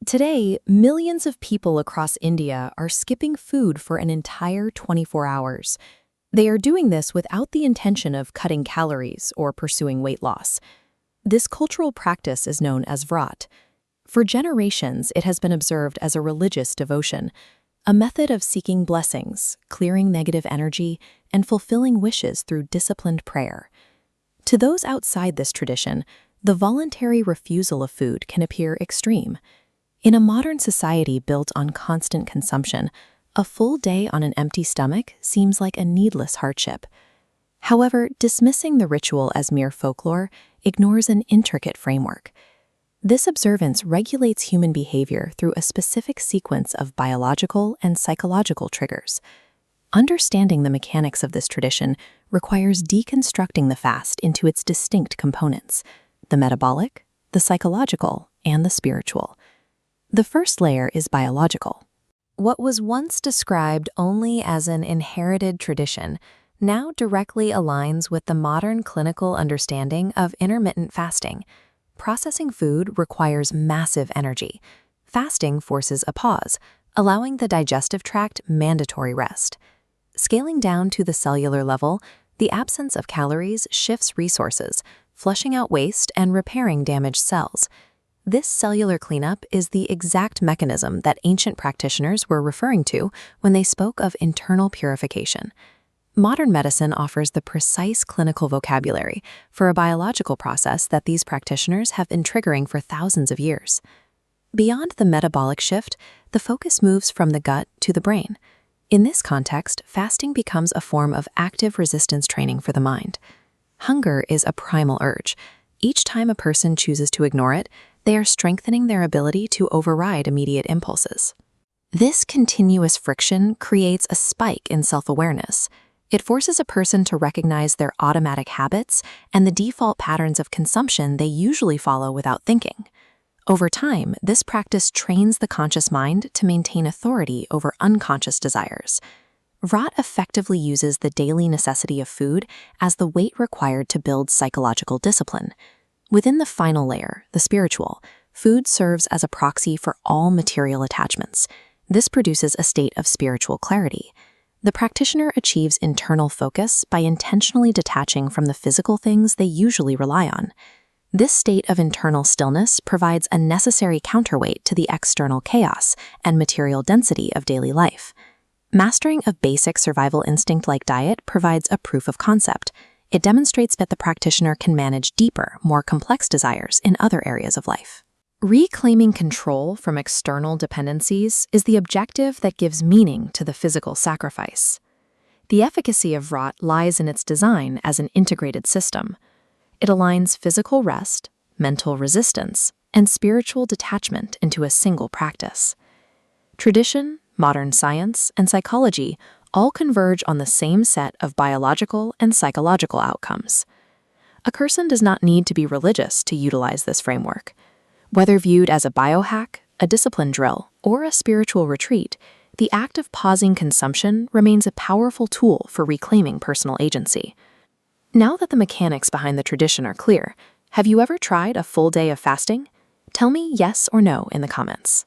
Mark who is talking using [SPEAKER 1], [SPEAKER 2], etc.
[SPEAKER 1] Today, millions of people across India are skipping food for an entire 24 hours. They are doing this without the intention of cutting calories or pursuing weight loss. This cultural practice is known as Vrat. For generations, it has been observed as a religious devotion, a method of seeking blessings, clearing negative energy, and fulfilling wishes through disciplined prayer. To those outside this tradition, the voluntary refusal of food can appear extreme. In a modern society built on constant consumption, a full day on an empty stomach seems like a needless hardship. However, dismissing the ritual as mere folklore ignores an intricate framework. This observance regulates human behavior through a specific sequence of biological and psychological triggers. Understanding the mechanics of this tradition requires deconstructing the fast into its distinct components: the metabolic, the psychological, and the spiritual. The first layer is biological. What was once described only as an inherited tradition now directly aligns with the modern clinical understanding of intermittent fasting. Processing food requires massive energy. Fasting forces a pause, allowing the digestive tract mandatory rest. Scaling down to the cellular level, the absence of calories shifts resources, flushing out waste and repairing damaged cells. This cellular cleanup is the exact mechanism that ancient practitioners were referring to when they spoke of internal purification. Modern medicine offers the precise clinical vocabulary for a biological process that these practitioners have been triggering for thousands of years. Beyond the metabolic shift, the focus moves from the gut to the brain. In this context, fasting becomes a form of active resistance training for the mind. Hunger is a primal urge. Each time a person chooses to ignore it, they are strengthening their ability to override immediate impulses. This continuous friction creates a spike in self-awareness. It forces a person to recognize their automatic habits and the default patterns of consumption they usually follow without thinking. Over time, this practice trains the conscious mind to maintain authority over unconscious desires. Vrat effectively uses the daily necessity of food as the weight required to build psychological discipline. Within the final layer, the spiritual, food serves as a proxy for all material attachments. This produces a state of spiritual clarity. The practitioner achieves internal focus by intentionally detaching from the physical things they usually rely on. This state of internal stillness provides a necessary counterweight to the external chaos and material density of daily life. Mastering a basic survival instinct like diet provides a proof of concept. It demonstrates that the practitioner can manage deeper, more complex desires in other areas of life. Reclaiming control from external dependencies is the objective that gives meaning to the physical sacrifice. The efficacy of Vrat lies in its design as an integrated system. It aligns physical rest, mental resistance, and spiritual detachment into a single practice. Tradition, modern science, and psychology all converge on the same set of biological and psychological outcomes. A person does not need to be religious to utilize this framework. Whether viewed as a biohack, a discipline drill, or a spiritual retreat, the act of pausing consumption remains a powerful tool for reclaiming personal agency. Now that the mechanics behind the tradition are clear, have you ever tried a full day of fasting? Tell me yes or no in the comments.